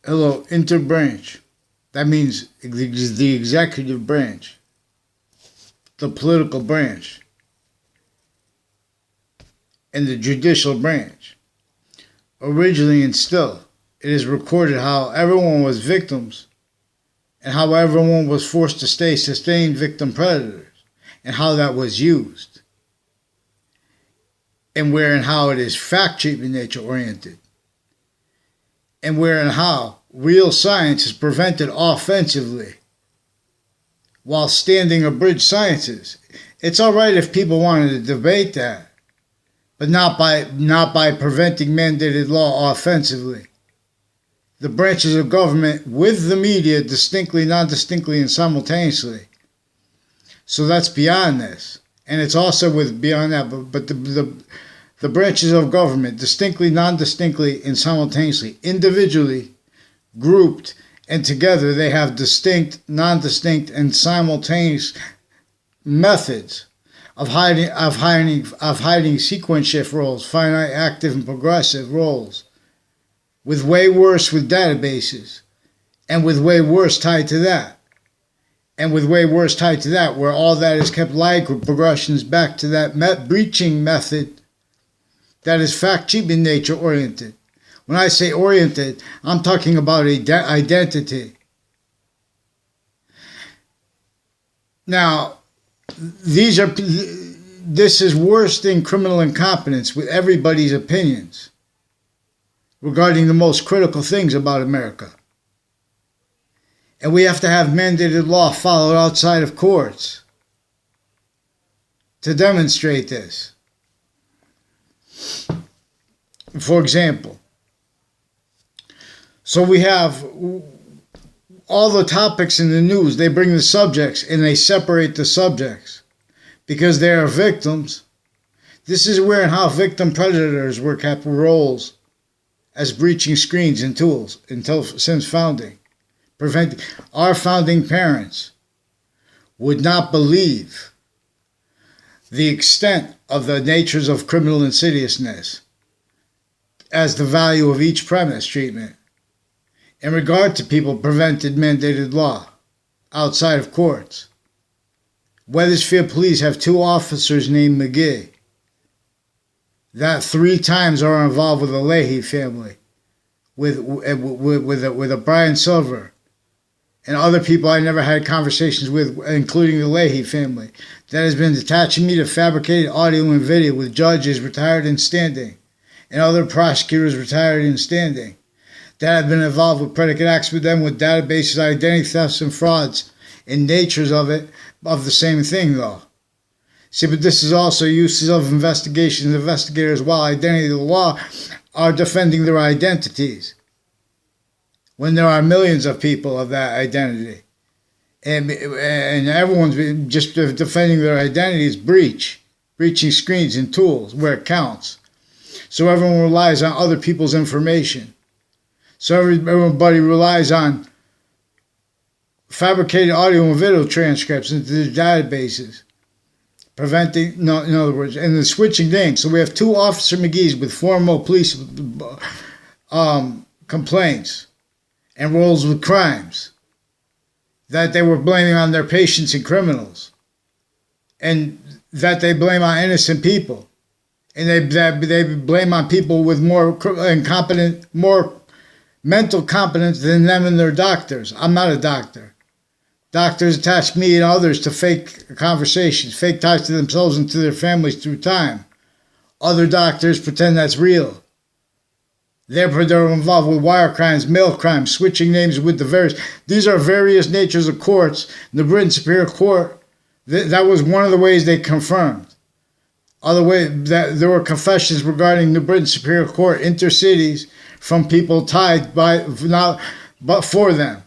Hello, interbranch. That means the executive branch, the political branch, and the judicial branch. Originally and still, it is recorded how everyone was victims and how everyone was forced to stay sustained victim predators and how that was used and where and how it is fact treatment nature oriented and where and how real science is prevented offensively while standing abridged sciences. It's all right if people wanted to debate that, but not by preventing mandated law offensively. The branches of government with the media distinctly, non-distinctly, and simultaneously. So that's beyond this. And it's also beyond that, but the branches of government distinctly, non-distinctly, and simultaneously, individually, grouped, and together they have distinct, non-distinct, and simultaneous methods of hiding sequence shift roles, finite, active, and progressive roles, with way worse with databases, and with way worse tied to that, and with way worse tied to that, where all that is kept like progressions back to that breaching method that is fact treatment nature oriented. When I say oriented, I'm talking about identity. Now, this is worse than criminal incompetence with everybody's opinions regarding the most critical things about America. And we have to have mandated law followed outside of courts to demonstrate this. For example, so we have all the topics in the news, they bring the subjects and they separate the subjects because they are victims. This is where and how victim predators were kept roles as breaching screens and tools since founding. Our founding parents would not believe the extent of the natures of criminal insidiousness as the value of each premise treatment in regard to people prevented mandated law outside of courts. Wethersfield police have 2 officers named McGee that 3 times are involved with the Leahy family, with a Brian Silver, and other people I never had conversations with, including the Leahy family, that has been attaching me to fabricated audio and video with judges retired and standing, and other prosecutors retired and standing, that have been involved with predicate acts with them with databases, identity thefts, and frauds, and natures of the same thing, though. See, but this is also uses of investigations. Investigators, while identity of the law, are defending their identities when there are millions of people of that identity. And everyone's just defending their identities, breaching screens and tools where it counts. So everyone relies on other people's information. So everybody relies on fabricated audio and video transcripts into the databases, preventing, in other words, and the switching names. So we have 2 Officer McGee's with formal police complaints and roles with crimes that they were blaming on their patients and criminals, and that they blame on innocent people, and they blame on people with more mental competence than them and their doctors. I'm not a doctor. Doctors attach me and others to fake conversations, fake ties to themselves and to their families through time. Other doctors pretend that's real. They're involved with wire crimes, mail crimes, switching names with the various. These are various natures of courts. The Britain Superior Court, that was one of the ways they confirmed. Other way that there were confessions regarding the Britain Superior Court intercities from people tied but for them.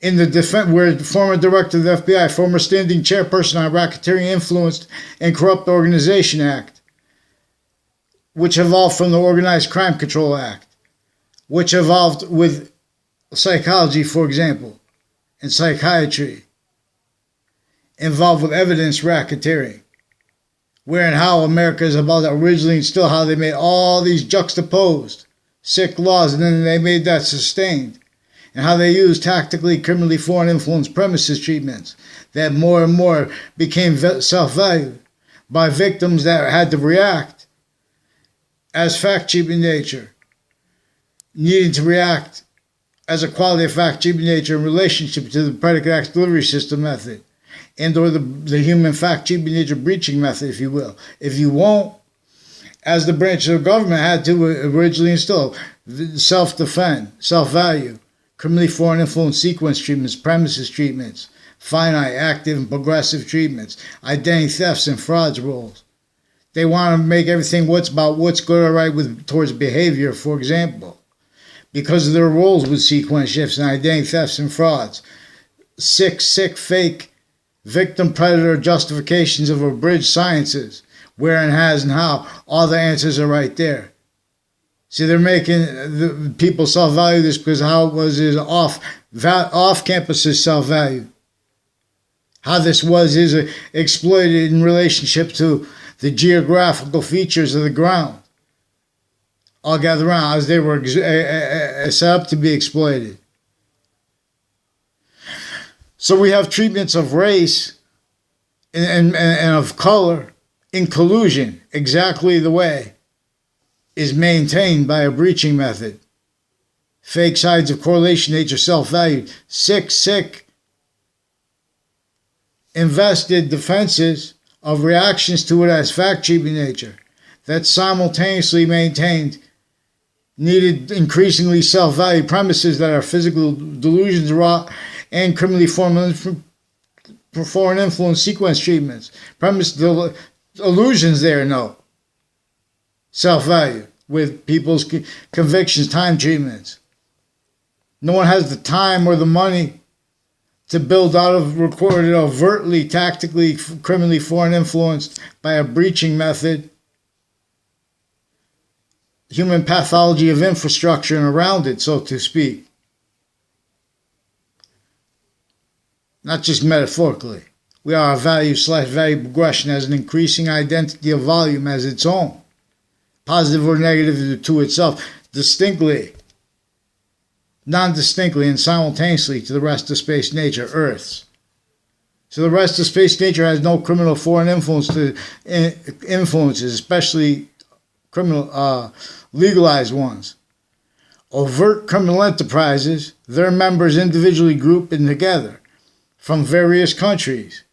In the defense, where the former director of the FBI, former standing chairperson on Racketeering Influenced and Corrupt Organization Act, which evolved from the Organized Crime Control Act, which evolved with psychology, for example, and psychiatry, involved with evidence racketeering, where and how America is about originally and still how they made all these juxtaposed sick laws, and then they made that sustained. and how they used tactically criminally foreign influence premises treatments that more and more became self-valued by victims that had to react as fact cheap in nature, needing to react as a quality of fact cheap in nature in relationship to the predicate acts delivery system method and or the human fact cheap in nature breaching method, if you will. If you won't, as the branches of government had to originally instill, self-defend, self-value, criminally foreign influence sequence treatments, premises treatments, finite, active, and progressive treatments, identity thefts and frauds rules. They want to make everything what's good or right towards behavior, for example, because of their roles with sequence shifts and identity thefts and frauds. Sick, fake, victim predator justifications of abridged sciences, where and has and how, all the answers are right there. See, they're making the people self-value this because how it was is off-campus is self-value. How this is exploited in relationship to the geographical features of the ground, all gathered around as they were set up to be exploited. So we have treatments of race and of color in collusion, exactly the way is maintained by a breaching method. Fake sides of correlation nature self-value. Sick, invested defenses of reactions to it as fact cheap in nature that simultaneously maintained needed increasingly self-value premises that are physical delusions wrought and criminally foreign influence sequence treatments. Illusions there, no. Self-value with people's convictions, time treatments. No one has the time or the money to build out of recorded overtly, tactically, criminally foreign influenced by a breaching method, human pathology of infrastructure and around it, so to speak. Not just metaphorically. We are a value/value progression as an increasing identity of volume as its own, positive or negative to itself, distinctly, non-distinctly, and simultaneously to the rest of space nature, Earth's. So the rest of space nature has no criminal foreign influences, especially criminal legalized ones. Overt criminal enterprises, their members individually grouped and together from various countries,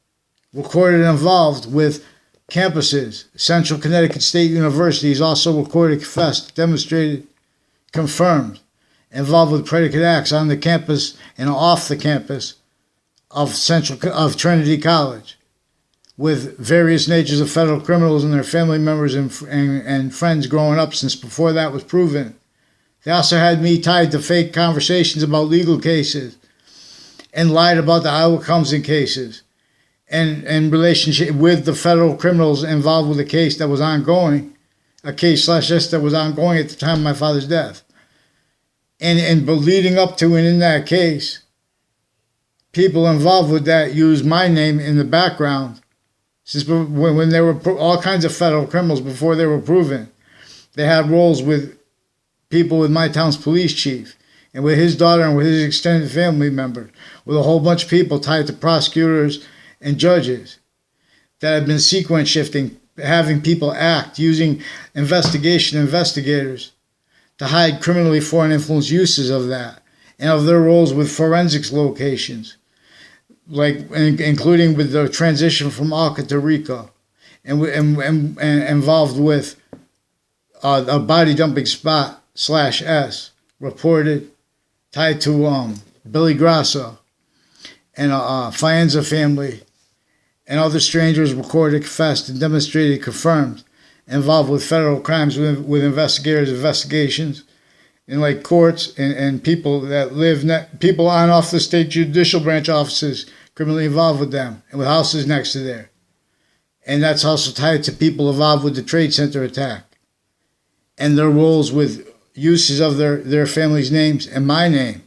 recorded and involved with campuses. Central Connecticut State University is also recorded, confessed, demonstrated, confirmed, involved with predicate acts on the campus and off the campus of Trinity College, with various natures of federal criminals and their family members and friends growing up since before that was proven. They also had me tied to fake conversations about legal cases and lied about the outcomes in cases and in relationship with the federal criminals involved with a case that was ongoing, a case/this that was ongoing at the time of my father's death. And leading up to and in that case, people involved with that used my name in the background. Since when there were all kinds of federal criminals before they were proven, they had roles with people with my town's police chief and with his daughter and with his extended family members, with a whole bunch of people tied to prosecutors and judges that had been sequence shifting, having people act, using investigators to hide criminally foreign influence uses of that and of their roles with forensics locations, like including with the transition from Alca to Rico, and involved with a body dumping spot/S reported tied to Billy Grasso and Faenza family and other strangers recorded, confessed, and demonstrated, confirmed, involved with federal crimes with investigations in like courts and people that live, people on off the state judicial branch offices criminally involved with them and with houses next to there. And that's also tied to people involved with the Trade Center attack and their roles with uses of their family's names and my name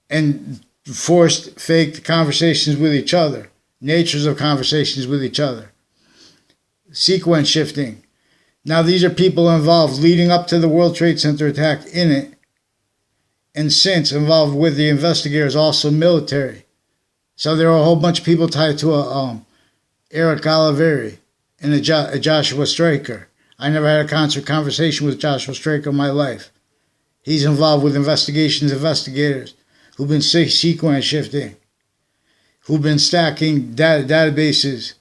and forced faked conversations with each other, natures of conversations with each other, sequence shifting. Now these are people involved leading up to the World Trade Center attack in it and since involved with the investigators, also military. So there were a whole bunch of people tied to Eric Oliveri and a Joshua Straker. I never had a conversation with Joshua Straker in my life. He's involved with investigators who've been sequence shifting, who've been stacking databases,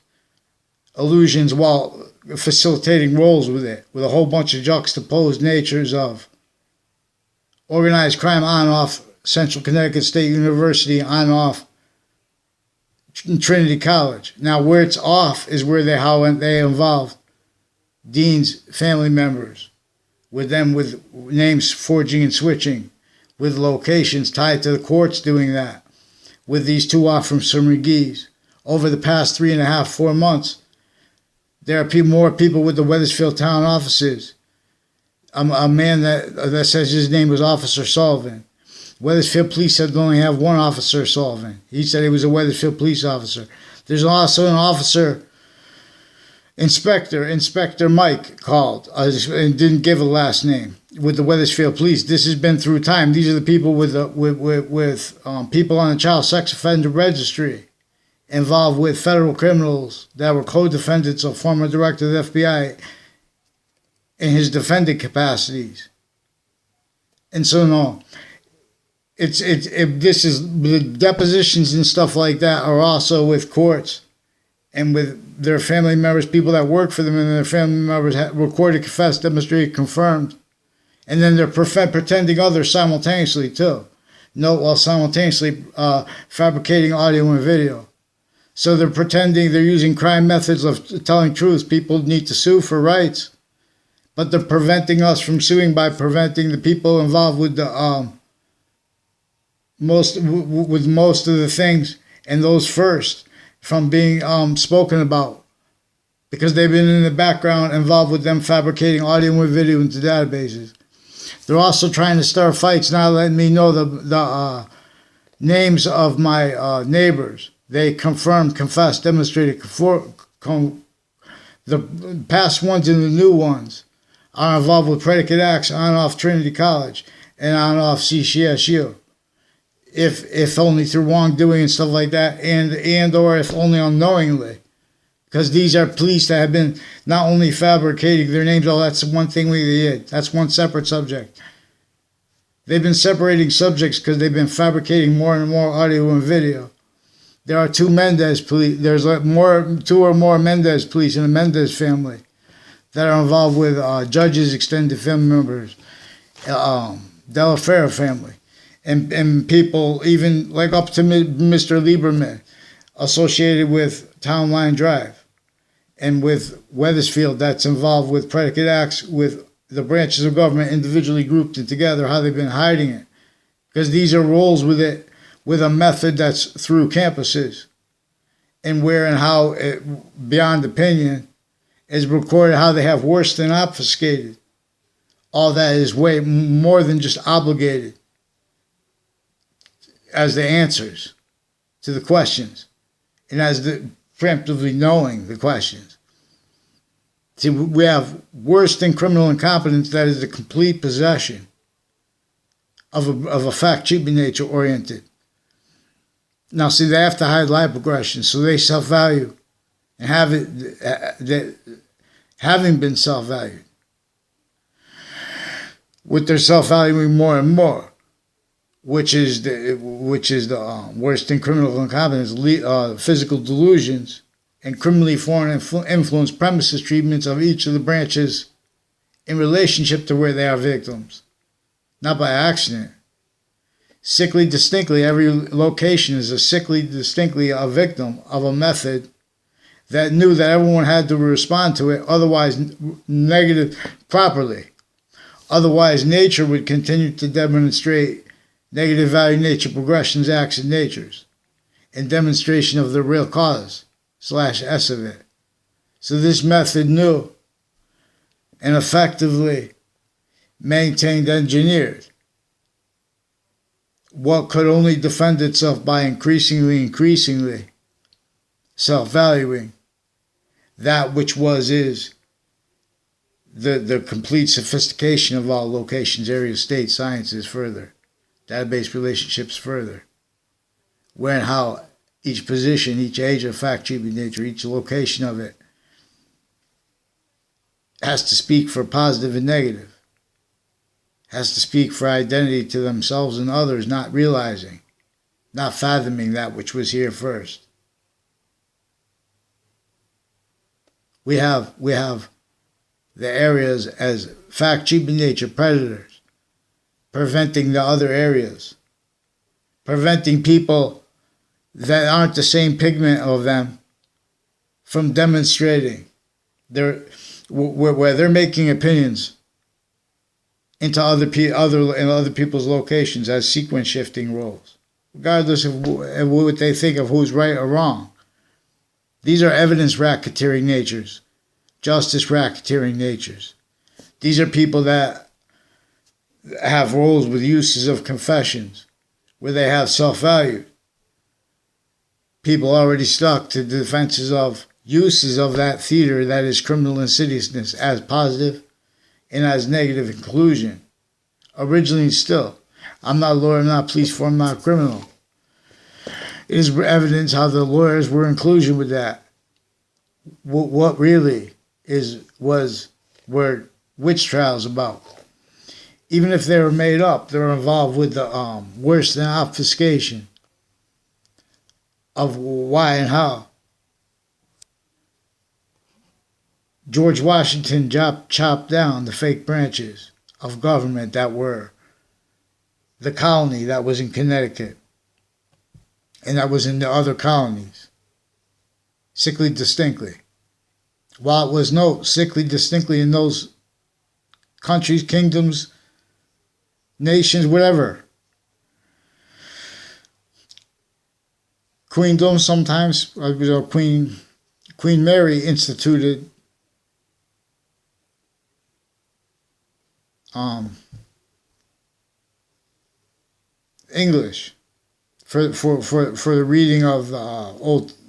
illusions, while facilitating roles with it, with a whole bunch of juxtaposed natures of organized crime on off Central Connecticut State University, on off Trinity College. Now, where it's off is where they involved Dean's family members, with them with names forging and switching, with locations tied to the courts doing that, with these two officers from McGee's. Over the past 3.5, 4 months, there are more people with the Wethersfield town offices. A man that says his name was Officer Sullivan. Wethersfield Police said they only have one Officer Sullivan. He said he was a Wethersfield police officer. There's also an officer, Inspector Mike called and didn't give a last name with the Wethersfield Police. This has been through time. These are the people with people on the child sex offender registry, involved with federal criminals that were co-defendants of former director of the FBI in his defendant capacities. And so no, this is the depositions and stuff like that are also with courts and with their family members, people that work for them, and their family members recorded, confessed, demonstrated, confirmed, and then they're pretending others simultaneously too. Note, while simultaneously fabricating audio and video. So they're pretending they're using crime methods of telling truths. People need to sue for rights, but they're preventing us from suing by preventing the people involved with the most of the things, and those first, from being spoken about, because they've been in the background involved with them fabricating audio and video into databases. They're also trying to start fights, not letting me know the names of my neighbors. They confirmed, confessed, demonstrated. The past ones and the new ones are involved with predicate acts on off Trinity College and on off CCSU. If only through wrongdoing and stuff like that, and or if only unknowingly. Because these are police that have been not only fabricating their names, that's one thing we did. That's one separate subject. They've been separating subjects because they've been fabricating more and more audio and video. There are two Mendez police. There's two or more Mendez police in the Mendez family that are involved with judges, extended family members, Della Fera family, and people even like up to Mr. Lieberman, associated with Town Line Drive, and with Wethersfield, that's involved with predicate acts with the branches of government individually grouped and together, how they've been hiding it. Because these are roles with it, with a method that's through campuses, and where and how, beyond opinion, is recorded how they have worse than obfuscated. All that is way more than just obligated as the answers to the questions, and as the preemptively knowing the questions. See, we have worse than criminal incompetence, that is the complete possession of a fact-sheet nature oriented. Now, see, they have to hide life progression, so they self-value and have it, having been self-valued, with their self-valuing more and more, which is the worst in criminal incompetence, physical delusions, and criminally foreign influence premises treatments of each of the branches in relationship to where they are victims, not by accident. Sickly distinctly, every location is distinctly a victim of a method that knew that everyone had to respond to it, otherwise negative properly. Otherwise, nature would continue to demonstrate negative value nature progressions, acts, and natures, in demonstration of the real cause / S of it. So this method knew and effectively maintained, engineered what could only defend itself by increasingly self-valuing that which is the complete sophistication of all locations, areas, states, sciences further. database relationships further. Where and how each position, each age of fact, attribute, nature, each location of it has to speak for positive and negative. Has to speak for identity to themselves and others, not realizing, not fathoming that which was here first. We have the areas as fact, attribute, nature, predators, preventing the other areas, preventing people that aren't the same pigment of them from demonstrating where they're making opinions into other people's locations as sequence shifting roles, regardless of what they think of who's right or wrong. These are evidence racketeering natures, justice racketeering natures. These are people that have roles with uses of confessions, where they have self-value. People already stuck to the defenses of uses of that theater that is criminal insidiousness as positive and as negative inclusion. Originally and still. I'm not a lawyer, I'm not a police force, I'm not a criminal. It is evidence how the lawyers were inclusion with that. What really were witch trials about. Even if they were made up, they were involved with the worse than obfuscation of why and how. George Washington chopped down the fake branches of government that were the colony that was in Connecticut and that was in the other colonies, sickly distinctly. While it was sickly distinctly in those countries, kingdoms, nations, whatever. Queendom sometimes, Queen Mary instituted English for the reading of the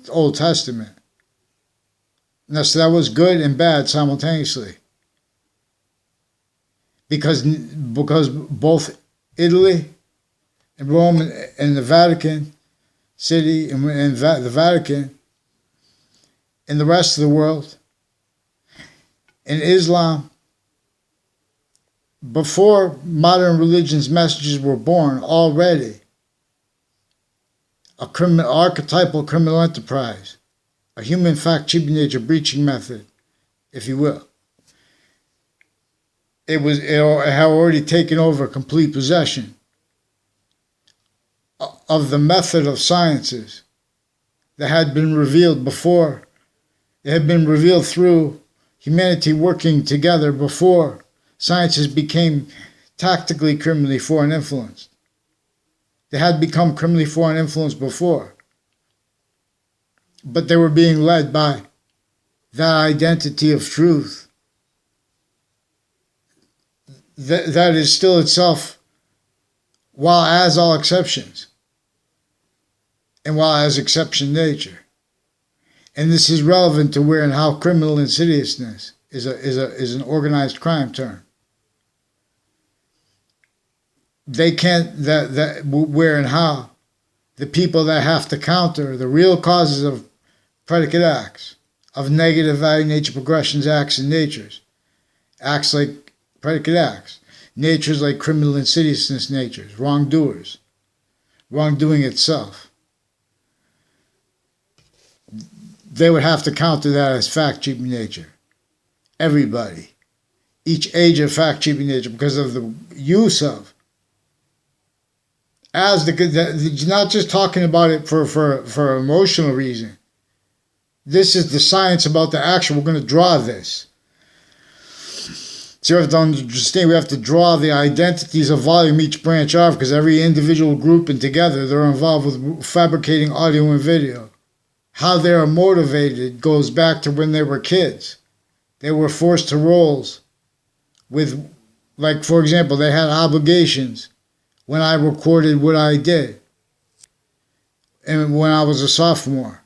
Old Testament. Now, so that was good and bad simultaneously. Because both Italy and Rome and the Vatican City and the Vatican and the rest of the world and Islam, before modern religion's messages were born, already archetypal criminal enterprise, a human fact attribute nature breaching method, if you will. It had already taken over complete possession of the method of sciences that had been revealed before. It had been revealed through humanity working together before sciences became tactically criminally foreign influenced. They had become criminally foreign influenced before, but they were being led by that identity of truth that is still itself, while as all exceptions, and while as exception nature. And this is relevant to where and how criminal insidiousness is an organized crime term. They can't, where and how the people that have to counter the real causes of predicate acts, of negative value nature progressions, acts and natures, acts like predicate acts, natures like criminal insidiousness natures, wrongdoers, wrongdoing itself. They would have to counter that as fact attribute nature. Everybody. Each age of fact attribute nature because of the use of. You're not just talking about it for emotional reason. This is the science about the action. We're going to draw this. So you have to understand, we have to draw the identities of volume each branch are, because every individual group and together they're involved with fabricating audio and video. How they are motivated goes back to when they were kids. They were forced to roles with, like, for example, they had obligations when I recorded what I did and when I was a sophomore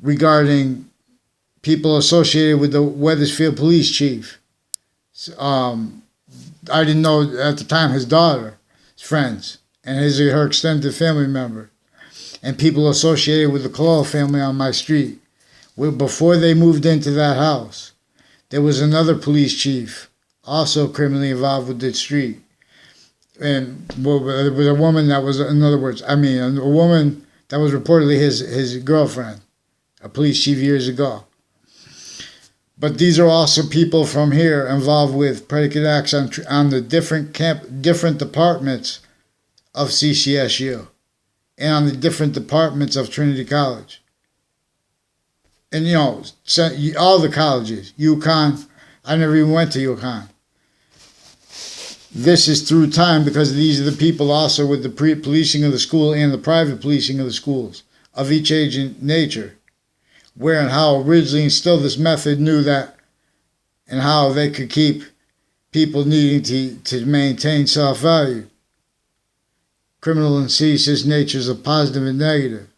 regarding people associated with the Wethersfield police chief. I didn't know at the time his daughter. friends, and his or her extended family member, and people associated with the Cololo family on my street. Before they moved into that house, there was another police chief, also criminally involved with the street. And there was a woman that was, in other words, a woman that was reportedly his girlfriend, a police chief years ago. But these are also people from here involved with predicate acts on the different departments of CCSU and on the different departments of Trinity College. And all the colleges, UConn, I never even went to UConn. This is through time because these are the people also with the policing of the school and the private policing of the schools of each age and nature. Where and how originally instilled this method knew that and how they could keep people needing to maintain self-value. Criminal and seditious natures of positive and negative.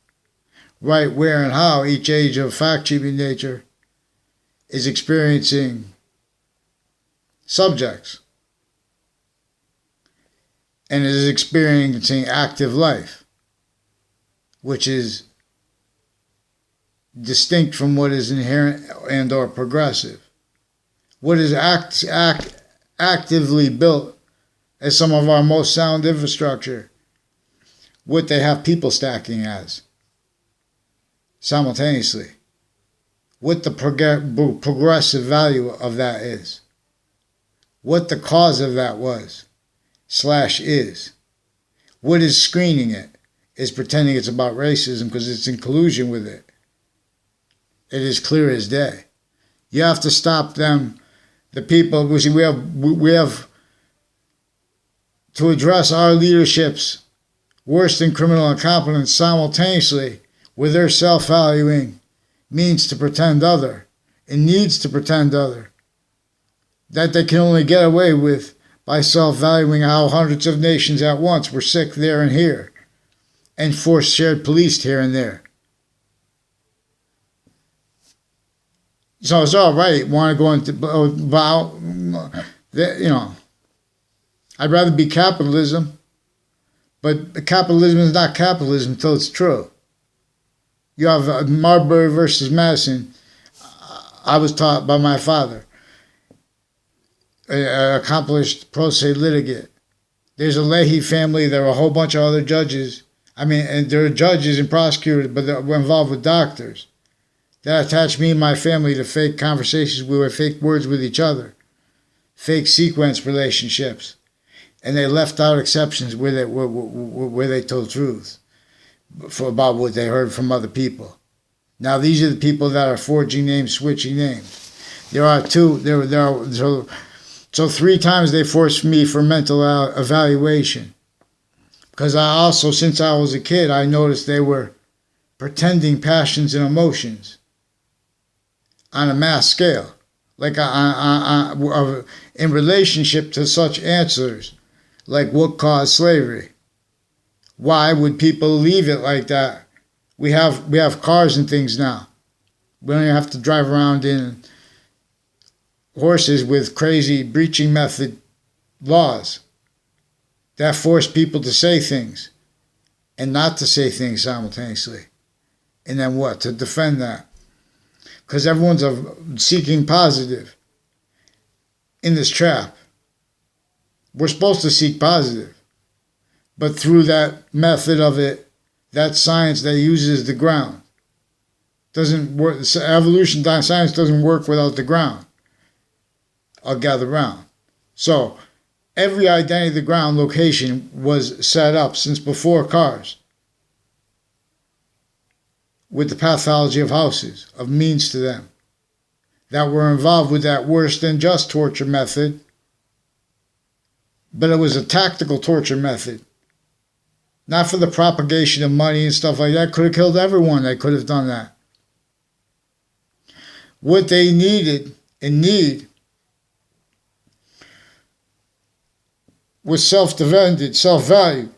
Right where and how each age of fact-keeping nature is experiencing subjects and is experiencing active life, which is distinct from what is inherent and or progressive. What is actively built as some of our most sound infrastructure, what they have people stacking as simultaneously, what the progressive value of that is, what the cause of that was / is, what is screening it is pretending it's about racism because it's in collusion with it. It is clear as day. You have to stop them. The people, we have to address our leadership's worse than criminal incompetence simultaneously with their self-valuing means to pretend other and needs to pretend other that they can only get away with by self-valuing how hundreds of nations at once were sick there and here and forced shared policed here and there. So it's all right. Want to go into I'd rather be capitalism, but capitalism is not capitalism until it's true. You have Marbury versus Madison. I was taught by my father, an accomplished pro se litigant. There's a Leahy family. There are a whole bunch of other judges. And there are judges and prosecutors, but they were involved with doctors. That attached me and my family to fake conversations. We were fake words with each other, fake sequence relationships, and they left out exceptions where they told truth about what they heard from other people. Now these are the people that are forging names, switching names. There are two. So 3 times they forced me for mental evaluation, because I also, since I was a kid, I noticed they were pretending passions and emotions on a mass scale, like in relationship to such answers, like what caused slavery? Why would people leave it like that? We have cars and things now. We don't even have to drive around in horses with crazy breaching method laws that force people to say things and not to say things simultaneously. And then what? To defend that. Because everyone's seeking positive in this trap. We're supposed to seek positive. But through that method of it, that science that uses the ground doesn't work. Evolution science doesn't work without the ground. I'll gather round. So every identity of the ground location was set up since before cars, with the pathology of houses, of means to them, that were involved with that worse than just torture method, but it was a tactical torture method, not for the propagation of money and stuff like that. Could have killed everyone. They could have done that. What they needed and need was self-value,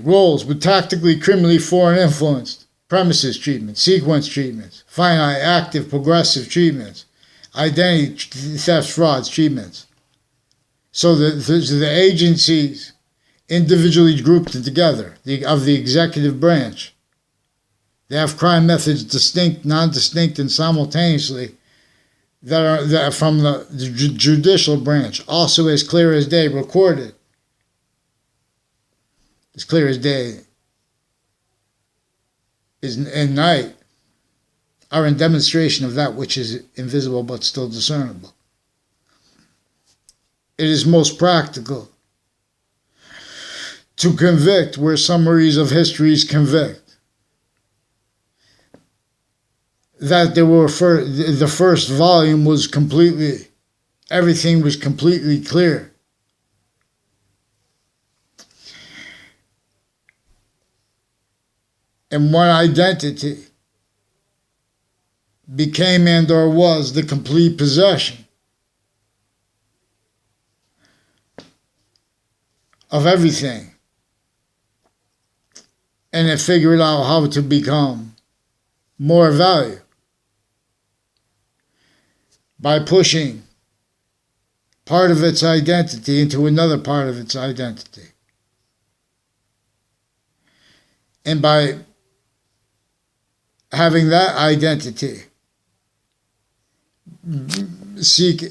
roles with tactically, criminally foreign influenced, premises treatments, sequence treatments, finite, active, progressive treatments, identity theft, frauds treatments. So the agencies individually grouped together of the executive branch, they have crime methods distinct, non-distinct, and simultaneously that are from the judicial branch, also as clear as day, recorded as clear as day is in night, are in demonstration of that which is invisible but still discernible. It is most practical to convict where summaries of histories convict. That there were the first volume was completely, everything was completely clear. And one identity became and or was the complete possession of everything. And it figured out how to become more value by pushing part of its identity into another part of its identity. And by having that identity seek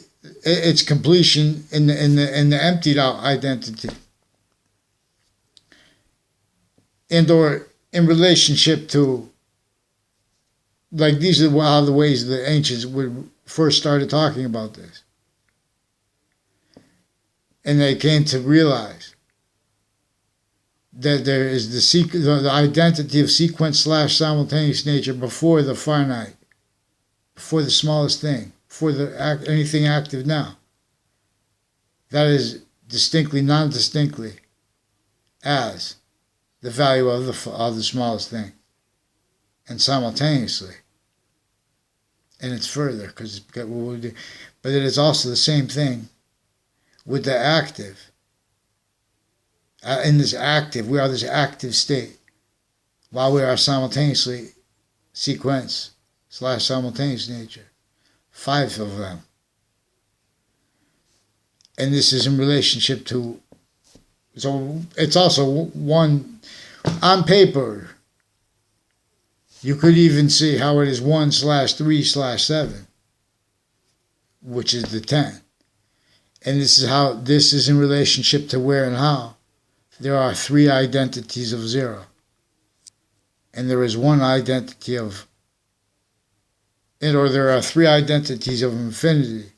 its completion in the emptied out identity, and or in relationship to, like, these are how the ways the ancients would first started talking about this. And they came to realize that there is the identity of sequence / simultaneous nature before the finite, before the smallest thing, before anything active now. That is distinctly, non-distinctly, as the value of the smallest thing, and simultaneously. And it's further, but it is also the same thing with the active. In this active, we are this active state, while we are simultaneously sequence / simultaneous nature. 5 of them. And this is in relationship to, so it's also one, on paper, you could even see how it is 1/3/7, which is the 10. And this is how this is in relationship to where and how there are 3 identities of 0. And there is one identity of, or there are 3 identities of infinity.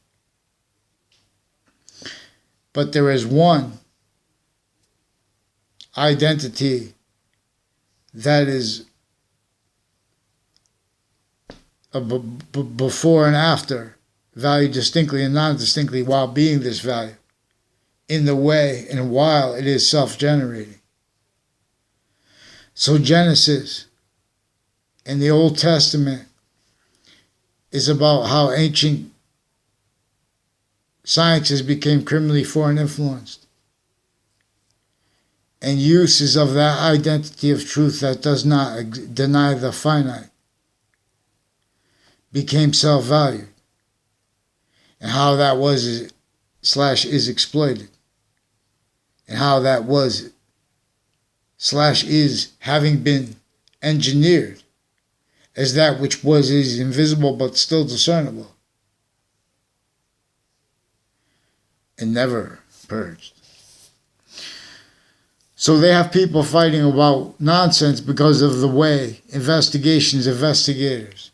But there is one identity that is before and after, value distinctly and non-distinctly while being this value, in the way and while it is self-generating. So Genesis in the Old Testament is about how ancient sciences became criminally foreign influenced, and uses of that identity of truth that does not deny the finite became self-valued, and how that was /is exploited, and how that was /is having been engineered as that which is invisible but still discernible, and never purged. So they have people fighting about nonsense because of the way investigators,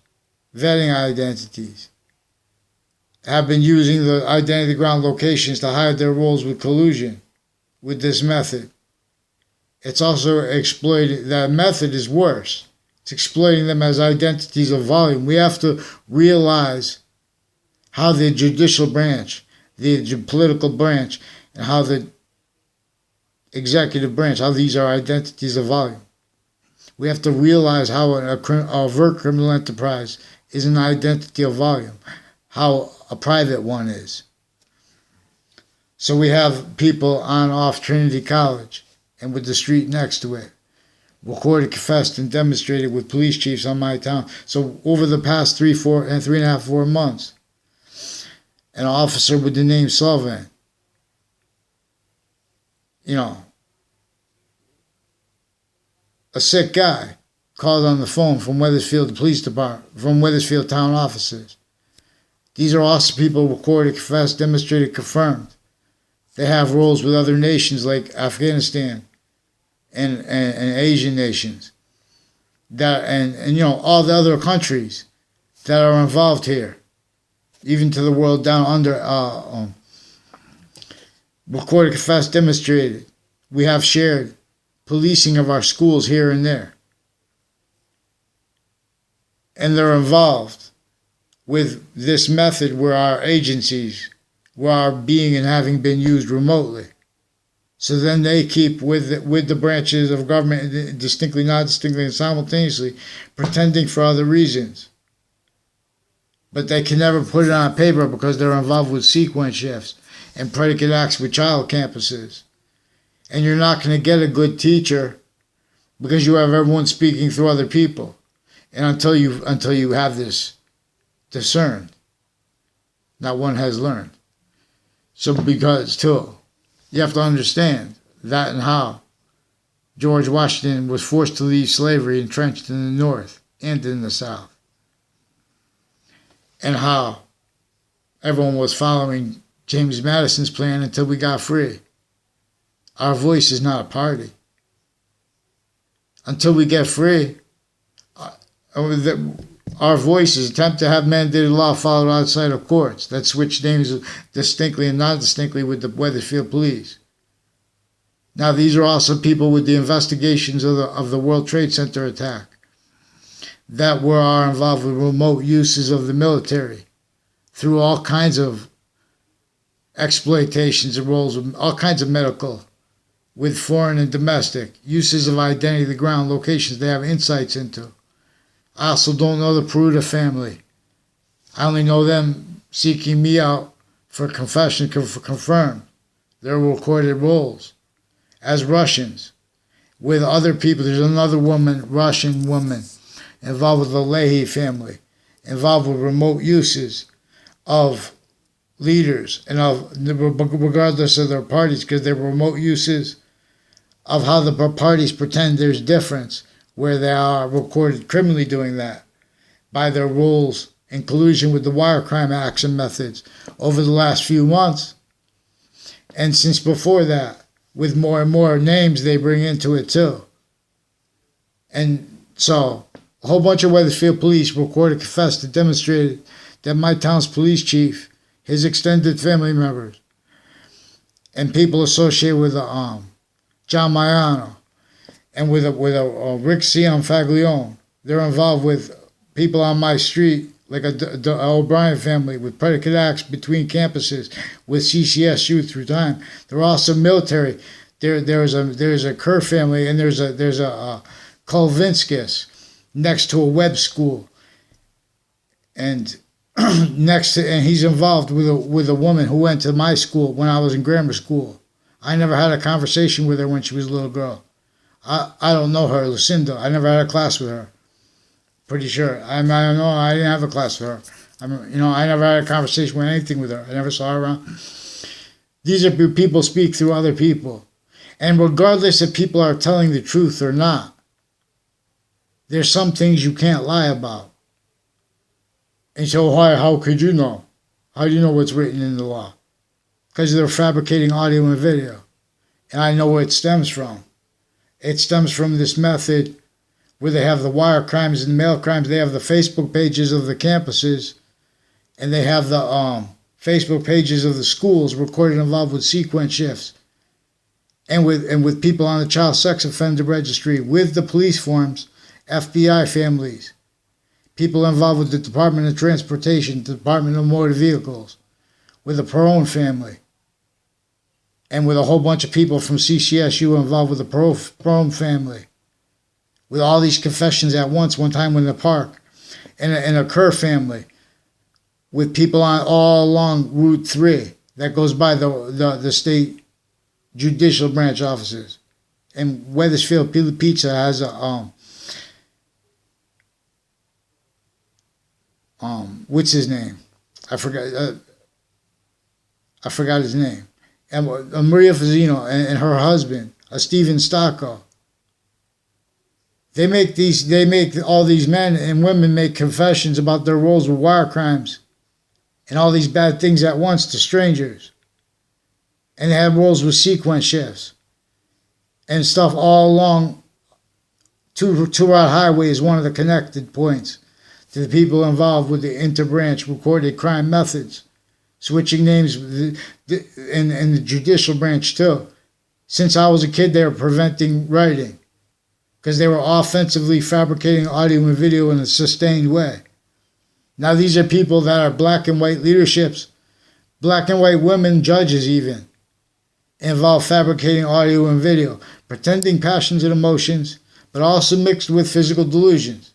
vetting identities, have been using the identity ground locations to hide their roles with collusion with this method. It's also exploited, that method is worse. It's exploiting them as identities of volume. We have to realize how the judicial branch, the political branch, and how the executive branch, how these are identities of volume. We have to realize how a overt criminal enterprise is an identity of volume, how a private one is. So we have people on off Trinity College and with the street next to it, recorded, confessed, and demonstrated with police chiefs on my town. So over the past 3.5, 4 months, an officer with the name Sullivan you know, a sick guy called on the phone from Wethersfield Police Department, from Wethersfield Town offices. These are also people recorded, confessed, demonstrated, confirmed. They have roles with other nations like Afghanistan and Asian nations. That and all the other countries that are involved here, even to the world down under. Recorded, confessed, demonstrated. We have shared policing of our schools here and there. And they're involved with this method where our agencies were being and having been used remotely. So then they keep with the branches of government distinctly, not distinctly, and simultaneously pretending for other reasons. But they can never put it on paper because they're involved with sequence shifts and predicate acts with child campuses. And you're not going to get a good teacher because you have everyone speaking through other people. And until you have this discerned, not one has learned. So because, too, you have to understand that and how George Washington was forced to leave slavery entrenched in the North and in the South. And how everyone was following James Madison's plan until we got free. Our voice is not a party. Until we get free, our voices attempt to have mandated law followed outside of courts that switch names distinctly and non distinctly with the Wethersfield police. Now, these are also people with the investigations of the World Trade Center attack that are involved with remote uses of the military through all kinds of exploitations and roles, all kinds of medical, with foreign and domestic, uses of identity, the ground, locations they have insights into. I also don't know the Peruta family. I only know them seeking me out for confession, confirmed their recorded roles as Russians with other people. There's another woman, Russian woman, involved with the Leahy family, involved with remote uses of leaders and of, regardless of their parties, because they're remote uses of how the parties pretend there's difference, where they are recorded criminally doing that by their roles in collusion with the wire crime action methods over the last few months. And since before that, with more and more names they bring into it too. And so a whole bunch of Wethersfield police recorded, confessed, and demonstrated that my town's police chief, his extended family members, and people associated with John Maiano and with Rick Cianfaglione, they're involved with people on my street, like the O'Brien family, with predicate acts between campuses with CCSU through time. They're also military. There's a Kerr family, and there's a Kolvinskis next to a Webb school, and and he's involved with a woman who went to my school when I was in grammar school. I never had a conversation with her when she was a little girl. I don't know her, Lucinda. I never had a class with her. Pretty sure. I don't know. I didn't have a class with her. I never had a conversation with anything with her. I never saw her around. These are people speak through other people. And regardless if people are telling the truth or not, there's some things you can't lie about. And so how could you know? How do you know what's written in the law? Because they're fabricating audio and video. And I know where it stems from. It stems from this method where they have the wire crimes and mail crimes. They have the Facebook pages of the campuses, and they have the Facebook pages of the schools recorded involved with sequence shifts, and with people on the child sex offender registry, with the police forms, FBI families, people involved with the Department of Transportation, the Department of Motor Vehicles, with the Perone family, and with a whole bunch of people from CCSU involved with the Perone family, with all these confessions at once, one time in the park, and a Kerr family, with people all along Route 3 that goes by the state judicial branch offices. And Wethersfield Pizza has a what's his name? I forgot his name. and Maria Fazzino and her husband, Stephen Stocco. They make all these men and women make confessions about their roles with wire crimes and all these bad things at once to strangers. And they have roles with sequence shifts and stuff all along. Two-Route Highway is one of the connected points to the people involved with the interbranch recorded crime methods, switching names in the judicial branch too. Since I was a kid, they were preventing writing because they were offensively fabricating audio and video in a sustained way. Now these are people that are black and white leaderships, black and white women judges even, involved fabricating audio and video, pretending passions and emotions, but also mixed with physical delusions,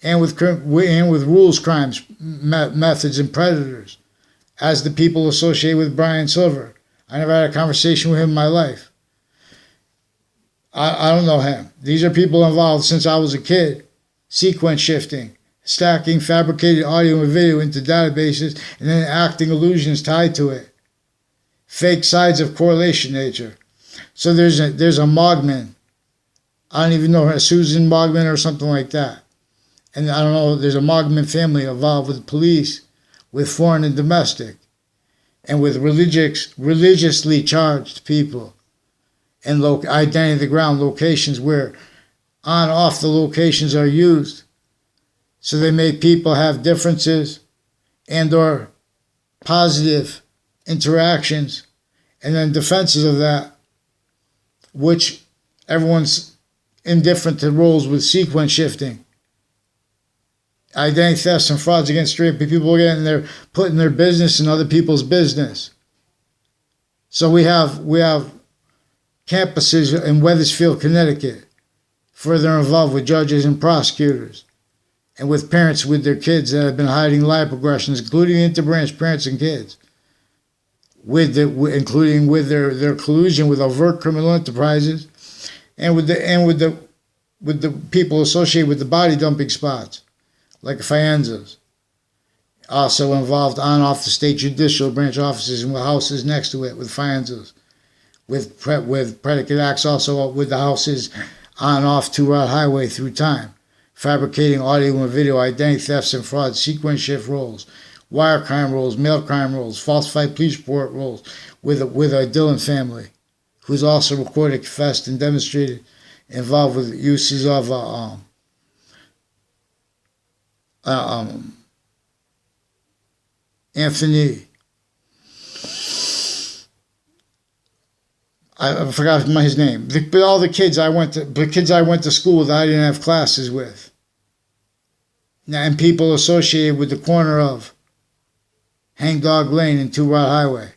and with rules, crimes, methods, and predators, as the people associated with Brian Silver. I never had a conversation with him in my life. I don't know him. These are people involved since I was a kid, sequence shifting, stacking fabricated audio and video into databases, and then acting illusions tied to it. Fake sides of correlation nature. So there's a Mogman. I don't even know her, Susan Mogman or something like that. And I don't know, there's a Mogman family involved with police, with foreign and domestic, and with religiously charged people, and identity of the ground locations where on off the locations are used. So they make people have differences and or positive interactions and then defenses of that, which everyone's indifferent to roles with sequence shifting. Identity thefts and frauds against straight people putting their business in other people's business. So we have campuses in Wethersfield, Connecticut, further involved with judges and prosecutors, and with parents with their kids that have been hiding lie progressions, including interbranch parents and kids, including with their collusion with overt criminal enterprises, and with the people associated with the body dumping spots, like Faenza's. Also involved on and off the state judicial branch offices and with houses next to it with Faenza's. With predicate acts also with the houses on and off Two-Route Highway through time, fabricating audio and video, identity thefts and frauds, sequence shift roles, wire crime roles, mail crime roles, falsified police report roles with a Dillon family, who's also recorded, confessed, and demonstrated involved with uses of Anthony. I forgot his name. But all the kids I went to school with, I didn't have classes with, and people associated with the corner of Hangdog Lane and Two-Route Highway,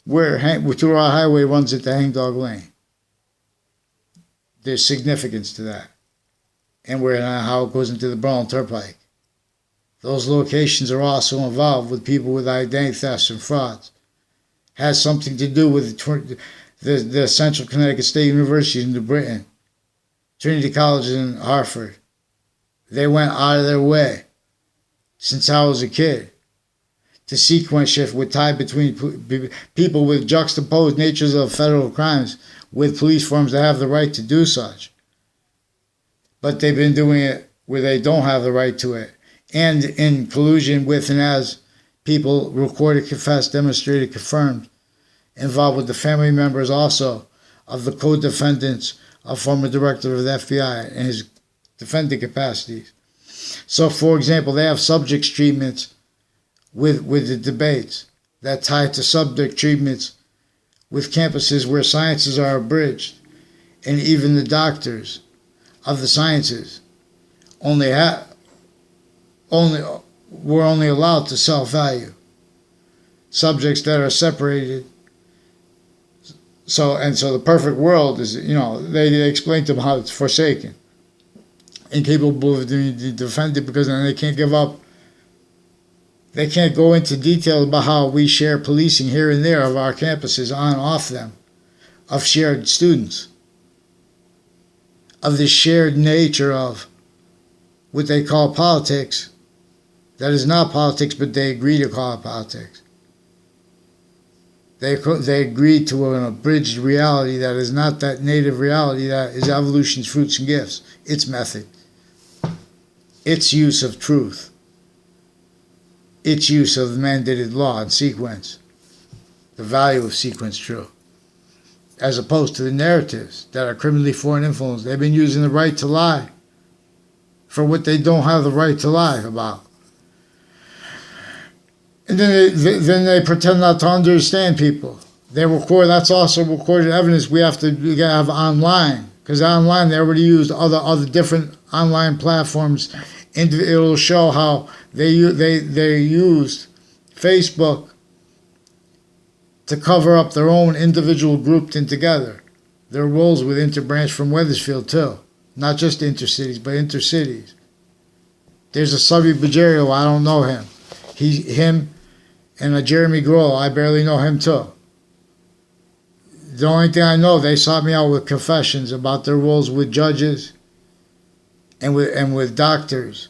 where Two-Route Highway runs into Hangdog Lane. There's significance to that, and how it goes into the Berlin Turnpike. Those locations are also involved with people with identity thefts and frauds. Has something to do with the Central Connecticut State University in New Britain, Trinity College in Hartford. They went out of their way, since I was a kid, to sequence shift with tie between people with juxtaposed natures of federal crimes with police forms that have the right to do such. But they've been doing it where they don't have the right to it, and in collusion with and as people recorded, confessed, demonstrated, confirmed, involved with the family members also of the co-defendants of former director of the FBI in his defendant capacities. So, for example, they have subjects treatments with the debates that tie to subject treatments with campuses where sciences are abridged, and even the doctors of the sciences were only allowed to self-value subjects that are separated. So the perfect world is, they explain to them how it's forsaken, incapable of being defended, because then they can't give up. They can't go into detail about how we share policing here and there of our campuses on and off them, of shared students, of the shared nature of what they call politics. That is not politics, but they agree to call it politics. They agreed to an abridged reality that is not that native reality that is evolution's fruits and gifts. Its method, its use of truth, its use of the mandated law and sequence, the value of sequence truth, as opposed to the narratives that are criminally foreign influenced. They've been using the right to lie for what they don't have the right to lie about. And then they pretend not to understand people. They record. That's also recorded evidence we have to have online, because online they already used other different online platforms. And it'll show how they used Facebook to cover up their own individual grouped in together. Their roles with Interbranch from Wethersfield too, not just intercities but intercities. There's a Subby Bajerio, I don't know him. Him and a Jeremy Grohl, I barely know him too. The only thing I know, they sought me out with confessions about their roles with judges and with doctors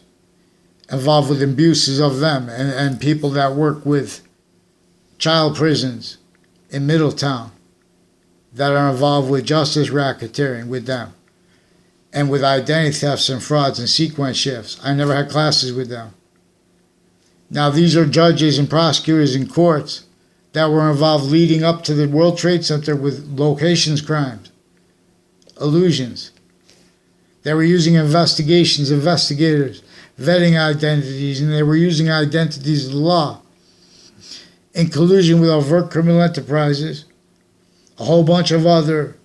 involved with abuses of them, and people that work with child prisons in Middletown that are involved with justice racketeering with them and with identity thefts and frauds and sequence shifts. I never had classes with them. Now, these are judges and prosecutors in courts that were involved leading up to the World Trade Center with locations crimes, illusions. They were using investigators, vetting identities, and they were using identities of the law in collusion with overt criminal enterprises, a whole bunch of other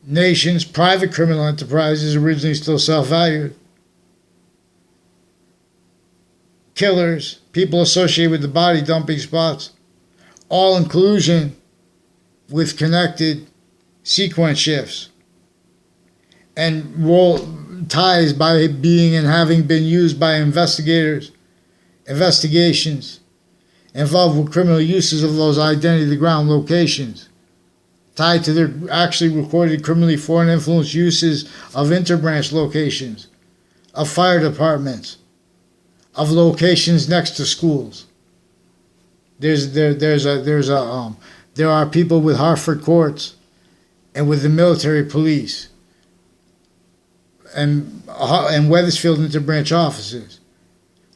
nations, private criminal enterprises, originally still self-valued, killers, people associated with the body dumping spots, all in collusion with connected sequence shifts and role ties by being and having been used by investigations involved with criminal uses of those identity ground locations, tied to their actually recorded criminally foreign influence uses of interbranch locations, of fire departments, of locations next to schools. There are people with Hartford courts and with the military police and Wethersfield interbranch offices.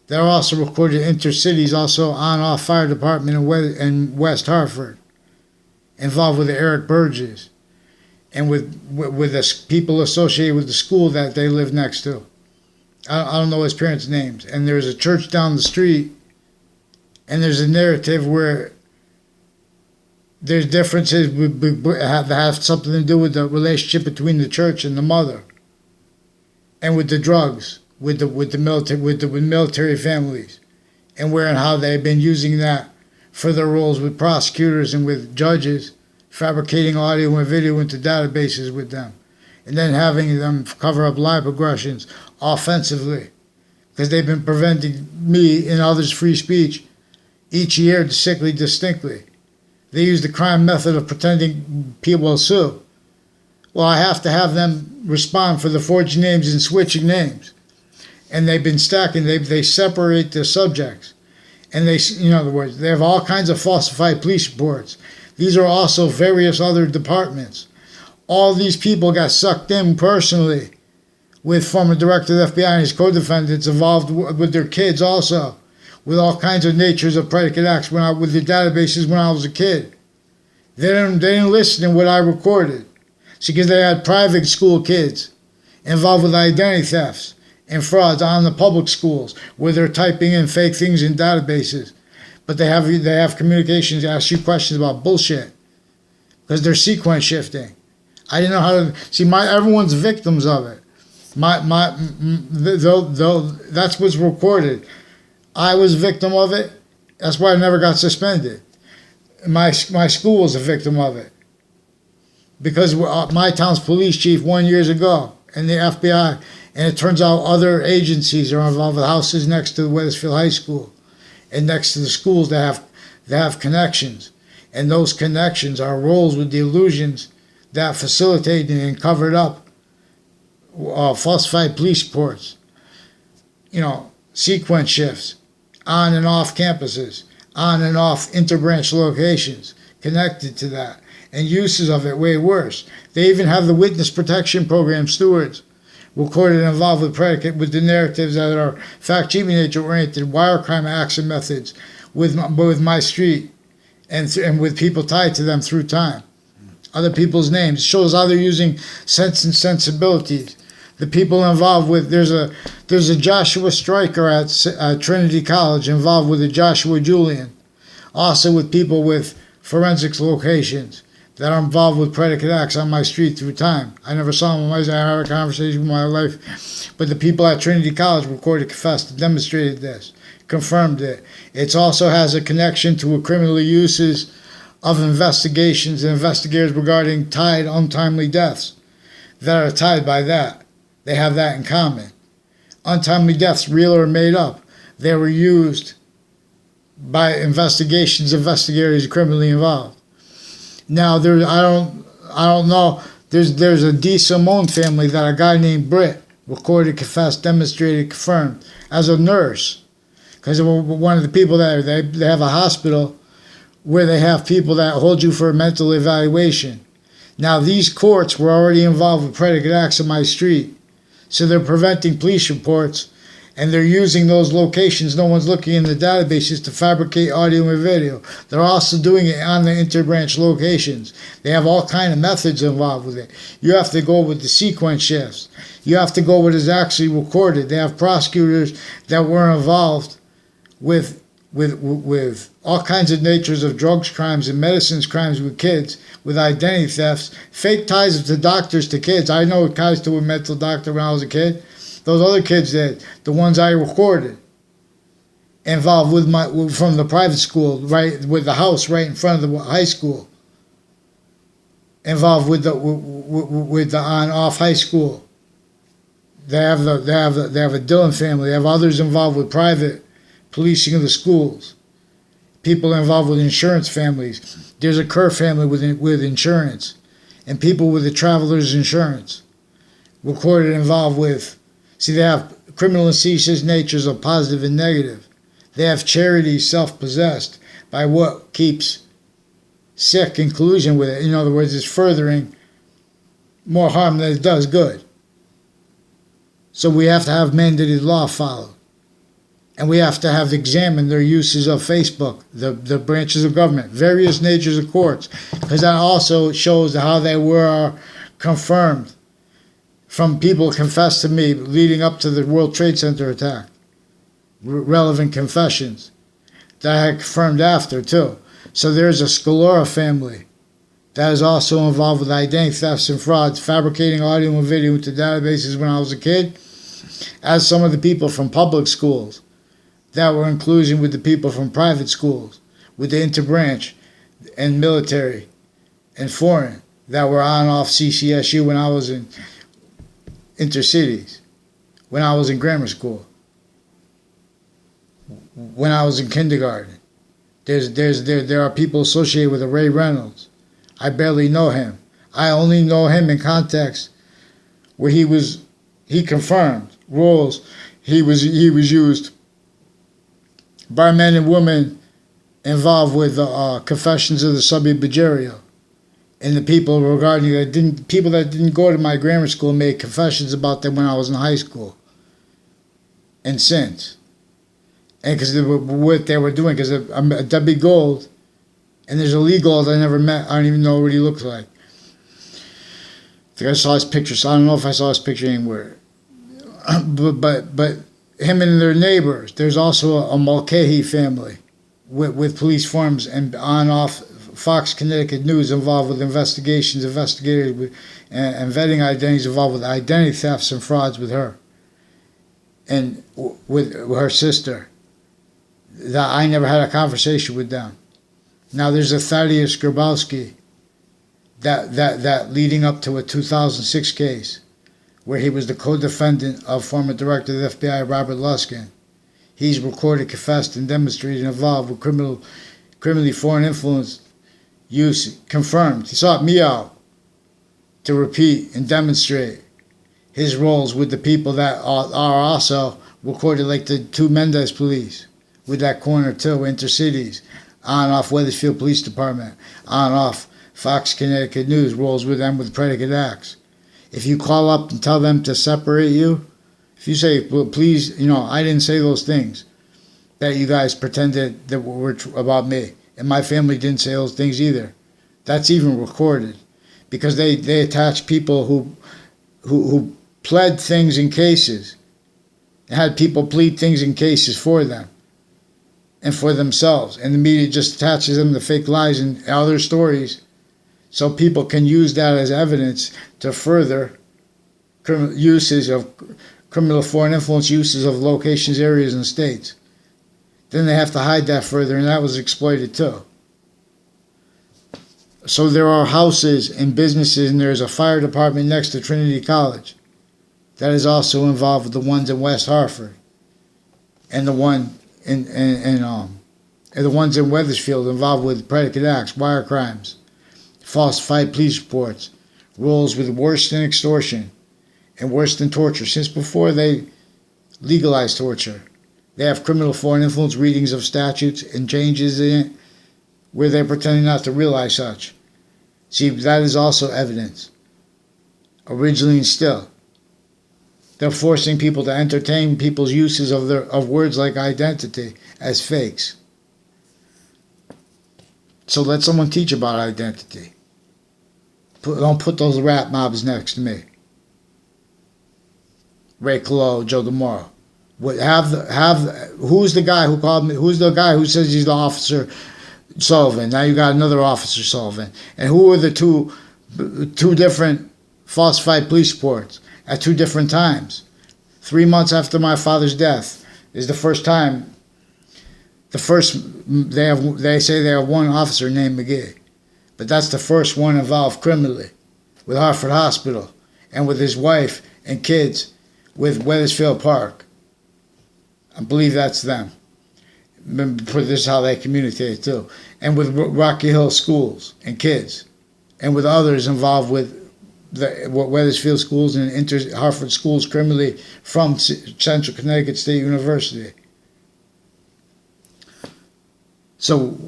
There are also recorded intercities, also on-off fire department in West Hartford, involved with the Eric Burgess and with the people associated with the school that they live next to. I don't know his parents' names. And there's a church down the street, and there's a narrative where there's differences that have something to do with the relationship between the church and the mother, and with the drugs, with military families, and where and how they've been using that for their roles with prosecutors and with judges, fabricating audio and video into databases with them, and then having them cover up live aggressions offensively, because they've been preventing me and others' free speech each year distinctly. They use the crime method of pretending people will sue. Well, I have to have them respond for the forged names and switching names. And they've been stacking, they separate the subjects. And in other words, they have all kinds of falsified police reports. These are also various other departments. All these people got sucked in personally with former director of the FBI and his co-defendants involved with their kids also, with all kinds of natures of predicate acts with the databases when I was a kid. They didn't listen to what I recorded. It's because they had private school kids involved with identity thefts and frauds on the public schools where they're typing in fake things in databases. But they have communications, ask you questions about bullshit because they're sequence shifting. I didn't know how to see. Everyone's victims of it. That's what's recorded. I was a victim of it. That's why I never got suspended. My school was a victim of it because my town's police chief 1 year ago and the FBI, and it turns out other agencies are involved with houses next to the Wethersfield High School and next to the schools that have connections, and those connections are roles with the illusions that facilitated and covered up falsified police reports, sequence shifts on and off campuses, on and off interbranch locations connected to that, and uses of it way worse. They even have the witness protection program stewards recorded and involved with predicate with the narratives that are fact-cheating nature-oriented, wire crime acts and methods with my street and with people tied to them through time. Other people's names. It shows how they're using sense and sensibilities. The people involved with, there's a Joshua Stryker at Trinity College involved with a Joshua Julian. Also with people with forensics locations that are involved with predicate acts on my street through time. I never saw them. I had a conversation with my life. But the people at Trinity College recorded, confessed, demonstrated this, confirmed it. It also has a connection to a criminal uses of investigations and investigators regarding tied untimely deaths that are tied by that. They have that in common. Untimely deaths, real or made up, they were used by investigators criminally involved. Now I don't know. There's a D. Simone family that a guy named Britt recorded, confessed, demonstrated, confirmed as a nurse, because one of the people that they have a hospital where they have people that hold you for a mental evaluation. Now these courts were already involved with predicate acts on my street, so they're preventing police reports, and they're using those locations. No one's looking in the databases to fabricate audio and video. They're also doing it on the interbranch locations. They have all kind of methods involved with it. You have to go with the sequence shifts. You have to go with what is actually recorded. They have prosecutors that were involved with all kinds of natures of drugs crimes and medicines crimes with kids, with identity thefts, fake ties to doctors to kids. I know ties to a mental doctor when I was a kid. Those other kids did, the ones I recorded, involved with from the private school, right, with the house right in front of the high school, involved with the on-off high school. They have a Dillon family. They have others involved with private policing of the schools. People involved with insurance families. There's a Kerr family with insurance, and people with the traveler's insurance, recorded involved with. See, they have criminal and seditious natures of positive and negative. They have charity self-possessed by what keeps sick in collusion with it. In other words, it's furthering more harm than it does good. So we have to have mandated law followed. And we have to have examined their uses of Facebook, the branches of government, various natures of courts, because that also shows how they were confirmed from people confessed to me leading up to the World Trade Center attack. Relevant confessions that I had confirmed after, too. So there's a Scalora family that is also involved with identity thefts and frauds, fabricating audio and video into databases when I was a kid, as some of the people from public schools that were in collusion with the people from private schools, with the interbranch and military and foreign that were on off CCSU when I was in intercities, when I was in grammar school, when I was in kindergarten. There are people associated with Ray Reynolds. I barely know him. I only know him in context where he confirmed roles he was used by men and women involved with confessions of the Subby Bajerio. And the people regarding people that didn't go to my grammar school made confessions about them when I was in high school and since. And because what they were doing, because I'm a Debbie Gold, and there's a Lee Gold I never met. I don't even know what he looks like. I think I saw his picture, so I don't know if I saw his picture anywhere. But him and their neighbors. There's also a Mulcahy family with police forms and on-off Fox Connecticut News involved with investigations, investigators with, and vetting identities involved with identity thefts and frauds with her and with her sister. That I never had a conversation with them. Now there's a Thaddeus Grabowski that leading up to a 2006 case where he was the co-defendant of former director of the FBI, Robert Luskin. He's recorded, confessed, and demonstrated involved with criminally foreign influence use, confirmed. He sought me out to repeat and demonstrate his roles with the people that are also recorded, like the two Mendez police, with that corner too, intercities, on and off Weathersfield Police Department, on and off Fox Connecticut News, rolls with them with predicate acts. If you call up and tell them to separate you, if you say, well, please, I didn't say those things that you guys pretended that were about me, and my family didn't say those things either. That's even recorded, because they attach people who pled things in cases, and had people plead things in cases for them and for themselves, and the media just attaches them to fake lies and other stories, so people can use that as evidence to further uses of criminal foreign influence uses of locations, areas, and states. Then they have to hide that further, and that was exploited too. So there are houses and businesses, and there's a fire department next to Trinity College that is also involved with the ones in West Hartford, and the one and the ones in Weathersfield involved with predicate acts, wire crimes, falsified police reports, rules with worse than extortion and worse than torture. Since before they legalized torture, they have criminal foreign influence readings of statutes and changes in it where they're pretending not to realize such. See, that is also evidence. Originally and still. They're forcing people to entertain people's uses of words like identity as fakes. So let someone teach about identity. Don't put those rap mobs next to me. Ray Colo, Joe DeMoro. Who's the guy who called me? Who's the guy who says he's the officer Sullivan? Now you got another officer Sullivan. And who are the two different falsified police reports at two different times? 3 months after my father's death is the first time. They say they have one officer named McGee, but that's the first one involved criminally with Hartford Hospital and with his wife and kids with Weathersfield Park. I believe that's them. This is how they communicate too. And with Rocky Hill schools and kids, and with others involved with the Weathersfield schools and Hartford schools criminally from Central Connecticut State University. So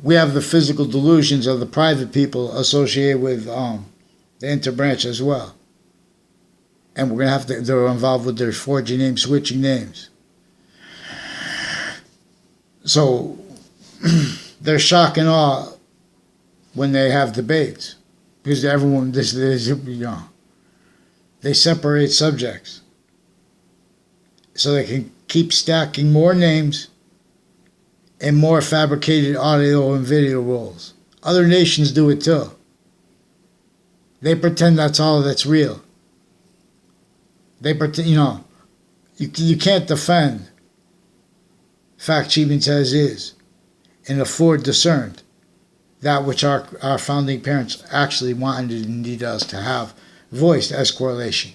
we have the physical delusions of the private people associated with the interbranch as well. And we're going to have they're involved with their forging names, switching names. So they're shock and awe when they have debates, because everyone, they separate subjects so they can keep stacking more names and more fabricated audio and video rolls. Other nations do it too. They pretend that's all that's real. They pretend, you can't defend fact sheets as is and afford discerned that which our founding parents actually wanted and needed us to have voiced as correlation.